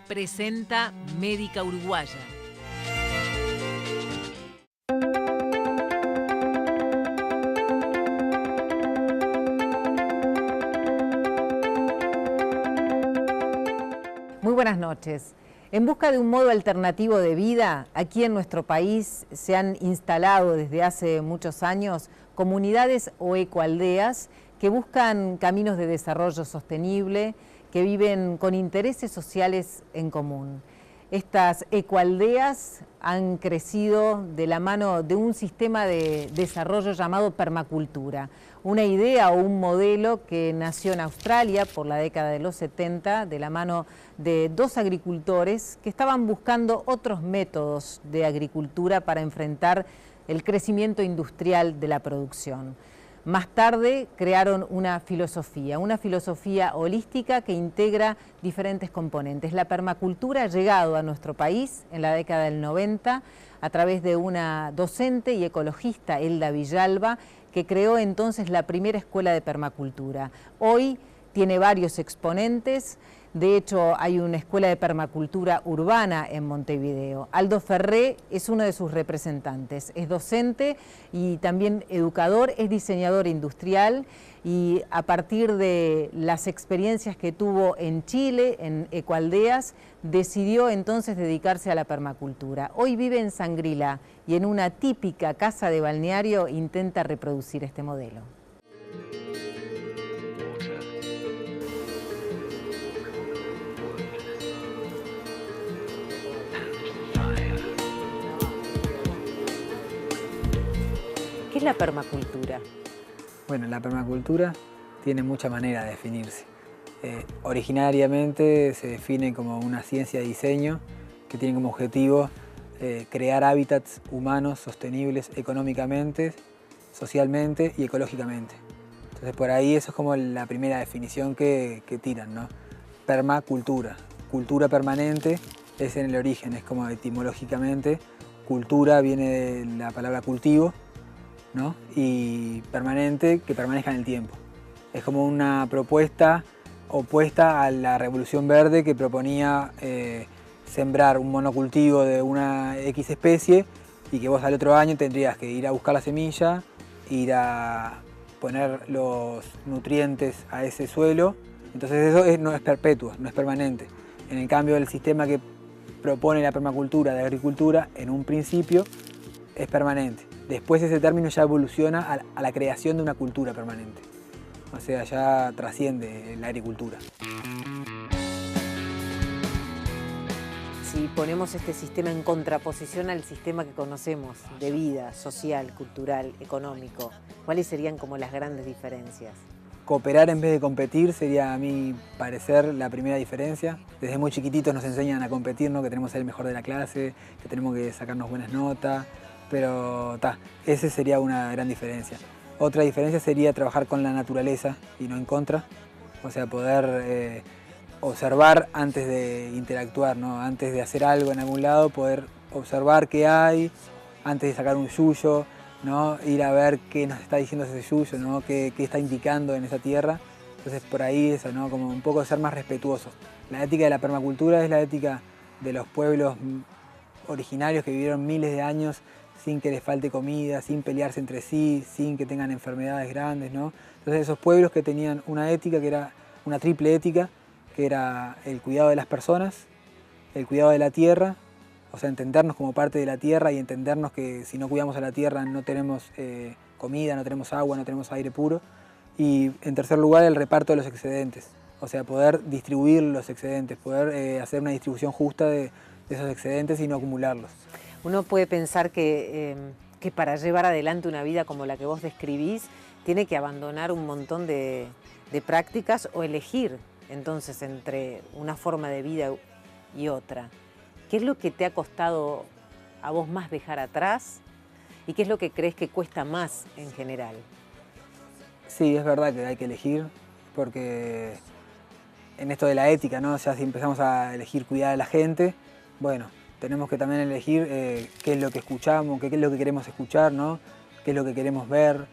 presenta Médica Uruguaya. Muy buenas noches. En busca de un modo alternativo de vida, aquí en nuestro país se han instalado desde hace muchos años comunidades o ecoaldeas que buscan caminos de desarrollo sostenible, que viven con intereses sociales en común. Estas ecoaldeas han crecido de la mano de un sistema de desarrollo llamado permacultura, una idea o un modelo que nació en Australia por la década de los 70 de la mano de dos agricultores que estaban buscando otros métodos de agricultura para enfrentar el crecimiento industrial de la producción. Más tarde crearon una filosofía holística que integra diferentes componentes. La permacultura ha llegado a nuestro país en la década del 90 a través de una docente y ecologista, Elda Villalba, que creó entonces la primera escuela de permacultura. Hoy tiene varios exponentes. De hecho, hay una escuela de permacultura urbana en Montevideo. Aldo Ferré es uno de sus representantes. Es docente y también educador, es diseñador industrial y a partir de las experiencias que tuvo en Chile, en ecoaldeas, decidió entonces dedicarse a la permacultura. Hoy vive en Sangrila y en una típica casa de balneario intenta reproducir este modelo. ¿Qué es la permacultura? Bueno, la permacultura tiene muchas maneras de definirse. Originariamente se define como una ciencia de diseño que tiene como objetivo crear hábitats humanos sostenibles económicamente, socialmente y ecológicamente. Entonces por ahí eso es como la primera definición que tiran, ¿no? Permacultura, cultura permanente es en el origen, es como etimológicamente, cultura viene de la palabra cultivo, ¿no? Y permanente, que permanezca en el tiempo. Es como una propuesta opuesta a la Revolución Verde que proponía sembrar un monocultivo de una X especie y que vos al otro año tendrías que ir a buscar la semilla, ir a poner los nutrientes a ese suelo. Entonces eso no es perpetuo, no es permanente. En el cambio, el sistema que propone la permacultura de agricultura, en un principio, es permanente. Después ese término ya evoluciona a la creación de una cultura permanente. O sea, ya trasciende la agricultura. Si ponemos este sistema en contraposición al sistema que conocemos de vida social, cultural, económico, ¿cuáles serían como las grandes diferencias? Cooperar en vez de competir sería, a mi parecer, la primera diferencia. Desde muy chiquititos nos enseñan a competir, ¿no? Que tenemos que ser el mejor de la clase, que tenemos que sacarnos buenas notas. Pero esa sería una gran diferencia. Otra diferencia sería trabajar con la naturaleza y no en contra. O sea, poder observar antes de interactuar, ¿no? Antes de hacer algo en algún lado, poder observar qué hay, antes de sacar un yuyo, ¿no? Ir a ver qué nos está diciendo ese yuyo, ¿no? Qué está indicando en esa tierra. Entonces por ahí eso, ¿no? Como un poco ser más respetuosos. La ética de la permacultura es la ética de los pueblos originarios que vivieron miles de años sin que les falte comida, sin pelearse entre sí, sin que tengan enfermedades grandes, ¿no? Entonces esos pueblos que tenían una ética que era una triple ética, que era el cuidado de las personas, el cuidado de la tierra, o sea, entendernos como parte de la tierra y entendernos que si no cuidamos a la tierra no tenemos comida, no tenemos agua, no tenemos aire puro. Y en tercer lugar, el reparto de los excedentes, o sea, poder distribuir los excedentes, poder hacer una distribución justa de esos excedentes y no acumularlos. Uno puede pensar que para llevar adelante una vida como la que vos describís, tiene que abandonar un montón de prácticas o elegir entonces entre una forma de vida y otra. ¿Qué es lo que te ha costado a vos más dejar atrás y qué es lo que crees que cuesta más en general? Sí, es verdad que hay que elegir, porque en esto de la ética, ¿no? O sea, si empezamos a elegir cuidar a la gente, bueno, tenemos que también elegir qué es lo que escuchamos, qué es lo que queremos escuchar, ¿no? Qué es lo que queremos ver.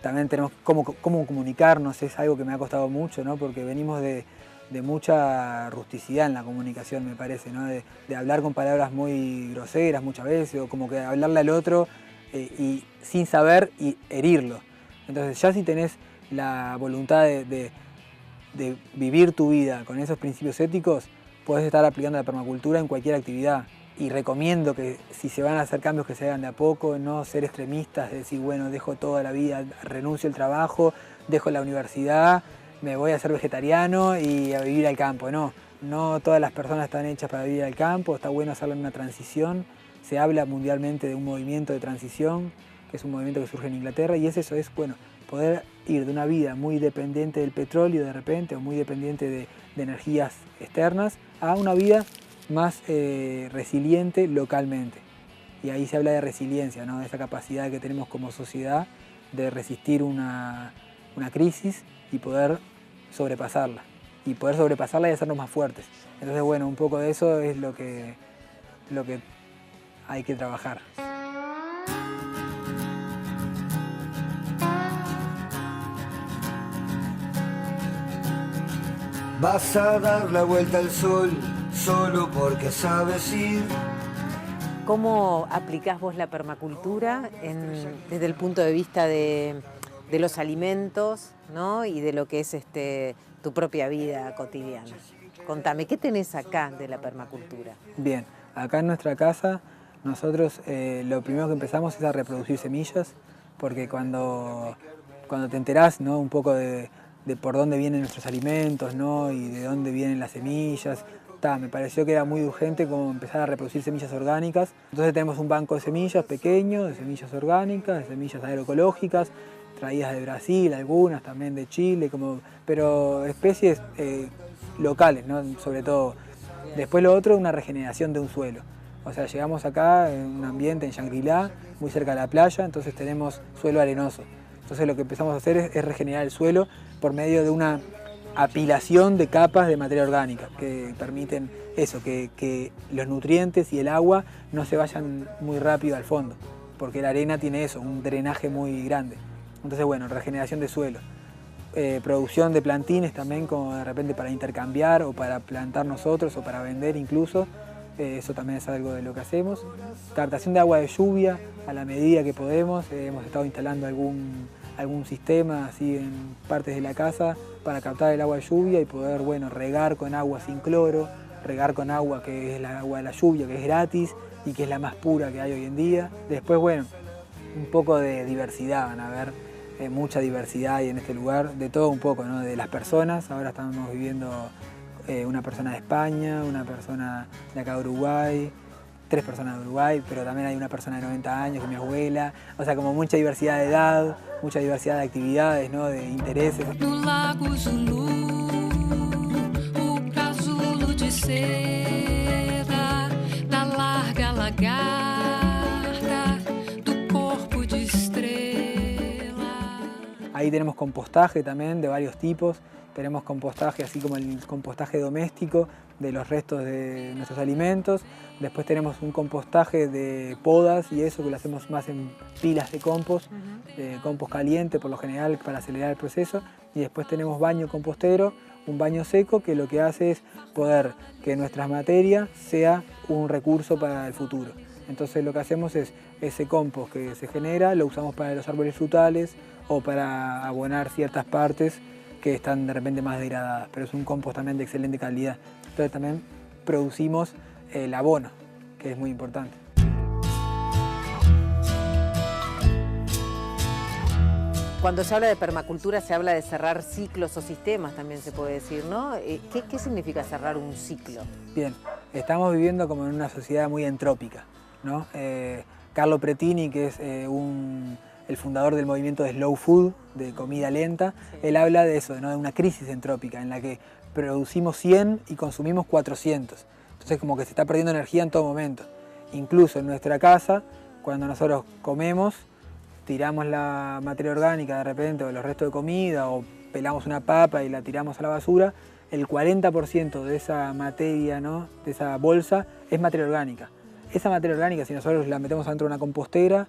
También tenemos cómo comunicarnos, es algo que me ha costado mucho, ¿no? Porque venimos de de mucha rusticidad en la comunicación, me parece, ¿no? De hablar con palabras muy groseras muchas veces, o como que hablarle al otro y sin saber y herirlo. Entonces ya si tenés la voluntad de vivir tu vida con esos principios éticos, podés estar aplicando la permacultura en cualquier actividad. Y recomiendo que si se van a hacer cambios que se hagan de a poco, no ser extremistas, de decir, bueno, dejo toda la vida, renuncio al trabajo, dejo la universidad, me voy a ser vegetariano y a vivir al campo. No, no todas las personas están hechas para vivir al campo, está bueno hacerlo en una transición. Se habla mundialmente de un movimiento de transición, que es un movimiento que surge en Inglaterra, y es eso, es bueno, poder ir de una vida muy dependiente del petróleo de repente, o muy dependiente de energías externas, a una vida más resiliente localmente. Y ahí se habla de resiliencia, ¿no? De esa capacidad que tenemos como sociedad de resistir una crisis y poder sobrepasarla. Y poder sobrepasarla y hacernos más fuertes. Entonces, bueno, un poco de eso es lo que hay que trabajar. Vas a dar la vuelta al sol solo porque sabes ir. ¿Cómo aplicás vos la permacultura desde el punto de vista de los alimentos, ¿no? Y de lo que es tu propia vida cotidiana? Contame, ¿qué tenés acá de la permacultura? Bien, acá en nuestra casa nosotros lo primero que empezamos es a reproducir semillas, porque cuando te enterás, ¿no? Un poco de por dónde vienen nuestros alimentos, ¿no? Y de dónde vienen las semillas. Me pareció que era muy urgente como empezar a reproducir semillas orgánicas. Entonces tenemos un banco de semillas pequeño, de semillas orgánicas, de semillas agroecológicas, traídas de Brasil, algunas también de Chile, pero especies locales, ¿no? Sobre todo. Después lo otro, una regeneración de un suelo. O sea, llegamos acá en un ambiente en Shangri-La, muy cerca de la playa, entonces tenemos suelo arenoso. Entonces lo que empezamos a hacer es regenerar el suelo por medio de una apilación de capas de materia orgánica que permiten eso, que los nutrientes y el agua no se vayan muy rápido al fondo, porque la arena tiene eso, un drenaje muy grande. Entonces, bueno, regeneración de suelo. Producción de plantines también, como de repente para intercambiar o para plantar nosotros o para vender incluso. Eso también es algo de lo que hacemos. Captación de agua de lluvia a la medida que podemos. Hemos estado instalando algún sistema así en partes de la casa para captar el agua de lluvia y poder, bueno, regar con agua sin cloro, regar con agua que es el agua de la lluvia, que es gratis y que es la más pura que hay hoy en día. Después, bueno, un poco de diversidad, van a ver mucha diversidad hay en este lugar, de todo un poco, ¿no? De las personas. Ahora estamos viviendo una persona de España, una persona de acá de Uruguay, 3 personas de Uruguay, pero también hay una persona de 90 años, que es mi abuela. O sea, como mucha diversidad de edad, mucha diversidad de actividades, ¿no? De intereses. No lago Zulu, o casulo de seda, da larga lagarta, tu corpo de estrela. Ahí tenemos compostaje también de varios tipos. Tenemos compostaje, así como el compostaje doméstico de los restos de nuestros alimentos. Después tenemos un compostaje de podas y eso que lo hacemos más en pilas de compost, compost caliente por lo general para acelerar el proceso. Y después tenemos baño compostero, un baño seco que lo que hace es poder que nuestra materia sea un recurso para el futuro. Entonces lo que hacemos es ese compost que se genera, lo usamos para los árboles frutales o para abonar ciertas partes que están de repente más degradadas, pero es un compost también de excelente calidad. Entonces también producimos el abono, que es muy importante. Cuando se habla de permacultura se habla de cerrar ciclos o sistemas, también se puede decir, ¿no? ¿Qué significa cerrar un ciclo? Bien, estamos viviendo como en una sociedad muy entrópica, ¿no? Carlo Pretini, que es el fundador del movimiento de Slow Food, de comida lenta, él habla de eso, ¿no? De una crisis entrópica en la que producimos 100 y consumimos 400. Entonces como que se está perdiendo energía en todo momento. Incluso en nuestra casa, cuando nosotros comemos, tiramos la materia orgánica de repente o los restos de comida o pelamos una papa y la tiramos a la basura, el 40% de esa materia, ¿no? De esa bolsa es materia orgánica. Esa materia orgánica, si nosotros la metemos dentro de una compostera,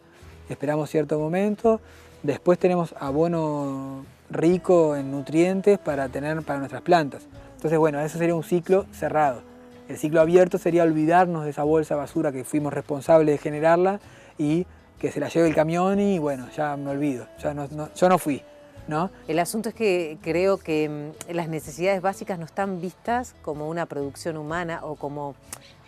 esperamos cierto momento, después tenemos abono rico en nutrientes para tener para nuestras plantas. Entonces, bueno, eso sería un ciclo cerrado. El ciclo abierto sería olvidarnos de esa bolsa de basura que fuimos responsables de generarla y que se la lleve el camión y bueno, ya me olvido, yo no fui, ¿no? El asunto es que creo que las necesidades básicas no están vistas como una producción humana o como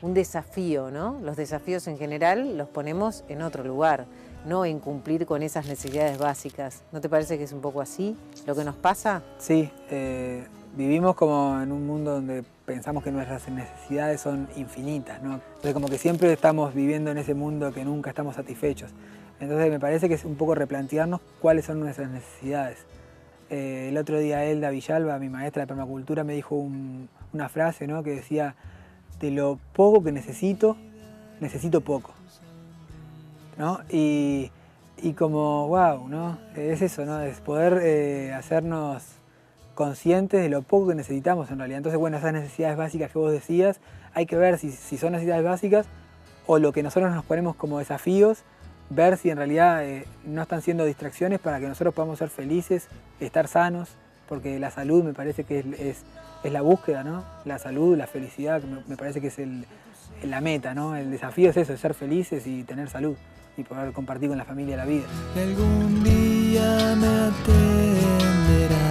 un desafío, ¿no? Los desafíos en general los ponemos en otro lugar, no en cumplir con esas necesidades básicas. ¿No te parece que es un poco así lo que nos pasa? Sí, vivimos como en un mundo donde pensamos que nuestras necesidades son infinitas, ¿no? Entonces como que siempre estamos viviendo en ese mundo que nunca estamos satisfechos. Entonces me parece que es un poco replantearnos cuáles son nuestras necesidades. El otro día Elda Villalba, mi maestra de permacultura, me dijo una frase, ¿no? Que decía, de lo poco que necesito poco, ¿no? Y como, wow, ¿no? Es eso, ¿no? Es poder hacernos conscientes de lo poco que necesitamos en realidad. Entonces, bueno, esas necesidades básicas que vos decías, hay que ver si son necesidades básicas o lo que nosotros nos ponemos como desafíos, ver si en realidad no están siendo distracciones para que nosotros podamos ser felices, estar sanos, porque la salud me parece que es la búsqueda, ¿no? La salud, la felicidad, me parece que es la meta, ¿no? El desafío es eso, es ser felices y tener salud y poder compartir con la familia la vida. Y algún día me atenderás.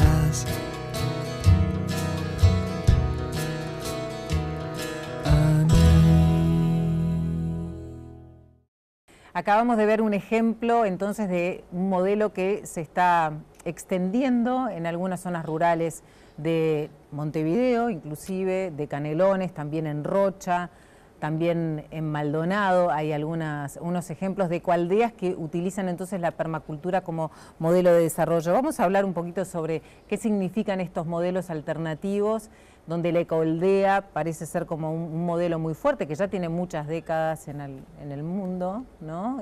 Acabamos de ver un ejemplo entonces de un modelo que se está extendiendo en algunas zonas rurales de Montevideo, inclusive de Canelones, también en Rocha, también en Maldonado. Hay unos ejemplos de ecoaldeas que utilizan entonces la permacultura como modelo de desarrollo. Vamos a hablar un poquito sobre qué significan estos modelos alternativos, donde la ecoaldea parece ser como un modelo muy fuerte, que ya tiene muchas décadas en el mundo, ¿no?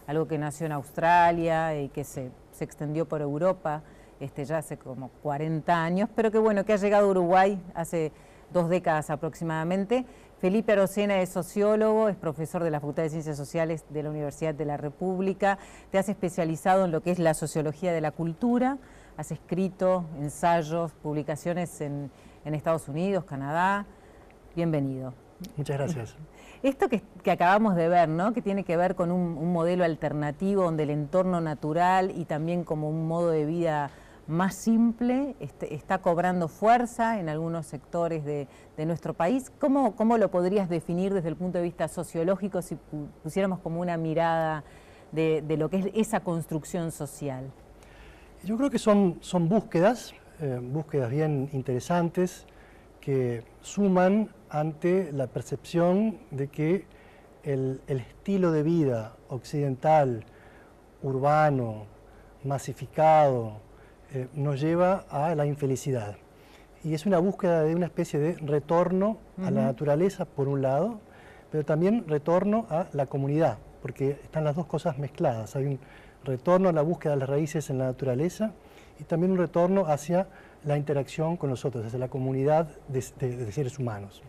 Algo que nació en Australia y que se extendió por Europa ya hace como 40 años, pero que bueno, que ha llegado a Uruguay hace 2 décadas aproximadamente. Felipe Arocena es sociólogo, es profesor de la Facultad de Ciencias Sociales de la Universidad de la República, te has especializado en lo que es la sociología de la cultura, has escrito ensayos, publicaciones en Estados Unidos, Canadá. Bienvenido. Muchas gracias. Esto que acabamos de ver, ¿no? Que tiene que ver con un modelo alternativo donde el entorno natural y también como un modo de vida más simple está cobrando fuerza en algunos sectores de nuestro país. ¿Cómo lo podrías definir desde el punto de vista sociológico si pusiéramos como una mirada de lo que es esa construcción social? Yo creo que son búsquedas bien interesantes que suman ante la percepción de que el estilo de vida occidental, urbano, masificado, nos lleva a la infelicidad. Y es una búsqueda de una especie de retorno a la naturaleza, por un lado, pero también retorno a la comunidad, porque están las dos cosas mezcladas. Hay un retorno a la búsqueda de las raíces en la naturaleza y también un retorno hacia la interacción con los otros, hacia la comunidad de seres humanos.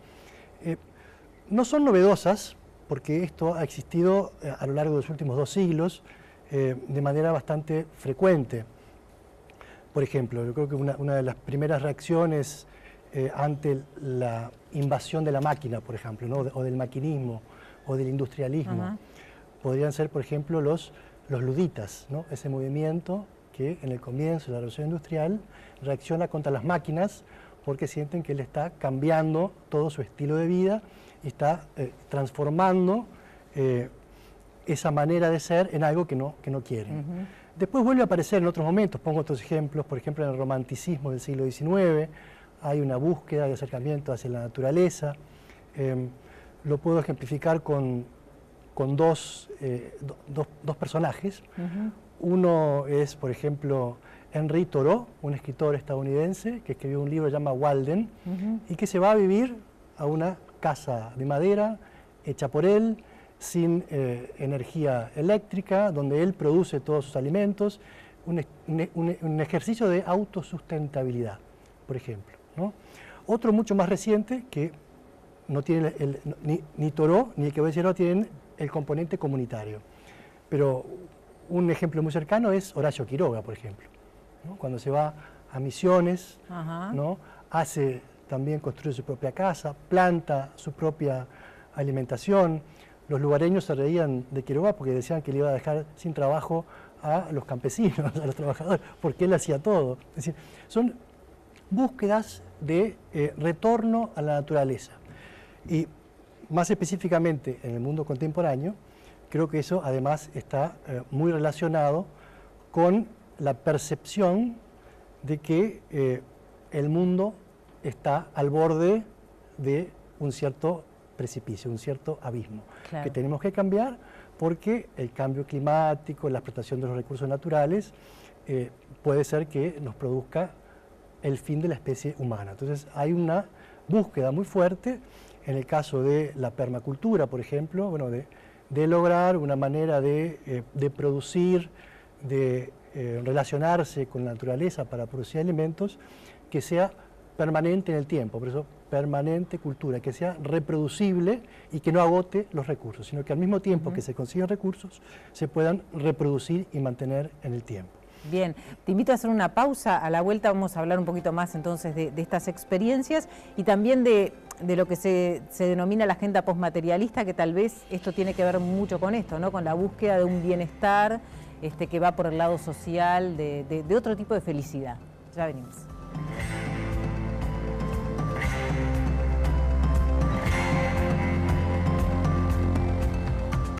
No son novedosas, porque esto ha existido a lo largo de los últimos 2 siglos de manera bastante frecuente. Por ejemplo, yo creo que una de las primeras reacciones ante la invasión de la máquina, por ejemplo, ¿no? o del maquinismo o del industrialismo, podrían ser, por ejemplo, los luditas, ¿no? Ese movimiento que en el comienzo de la revolución industrial reacciona contra las máquinas porque sienten que él está cambiando todo su estilo de vida y está transformando esa manera de ser en algo que no quieren. Después vuelve a aparecer en otros momentos, pongo otros ejemplos, por ejemplo en el romanticismo del siglo XIX, hay una búsqueda de acercamiento hacia la naturaleza. Lo puedo ejemplificar con dos personajes. Uno es, por ejemplo, Henry Thoreau, un escritor estadounidense que escribió un libro llamado Walden y que se va a vivir a una casa de madera hecha por él, sin energía eléctrica, donde él produce todos sus alimentos, un ejercicio de autosustentabilidad, por ejemplo, ¿no? Otro mucho más reciente, que no tiene ni Thoreau ni el que voy a decir ahora tienen el componente comunitario, pero un ejemplo muy cercano es Horacio Quiroga, por ejemplo, ¿no? Cuando se va a Misiones, ¿no? Hace también construye su propia casa, planta su propia alimentación. Los lugareños se reían de Quiroga porque decían que le iba a dejar sin trabajo a los campesinos, a los trabajadores, porque él hacía todo. Es decir, son búsquedas de retorno a la naturaleza. Y más específicamente en el mundo contemporáneo, creo que eso además está muy relacionado con la percepción de que el mundo está al borde de un cierto precipicio, un cierto abismo, claro, que tenemos que cambiar porque el cambio climático, la explotación de los recursos naturales, puede ser que nos produzca el fin de la especie humana. Entonces hay una búsqueda muy fuerte, en el caso de la permacultura, por ejemplo, bueno, de lograr una manera de producir, de relacionarse con la naturaleza para producir alimentos que sea permanente en el tiempo, por eso permanente cultura, que sea reproducible y que no agote los recursos, sino que al mismo tiempo que se consiguen recursos, se puedan reproducir y mantener en el tiempo. Bien, te invito a hacer una pausa, a la vuelta vamos a hablar un poquito más entonces de estas experiencias y también de lo que se denomina la agenda postmaterialista, que tal vez esto tiene que ver mucho con esto, ¿no? Con la búsqueda de un bienestar que va por el lado social, de otro tipo de felicidad. Ya venimos.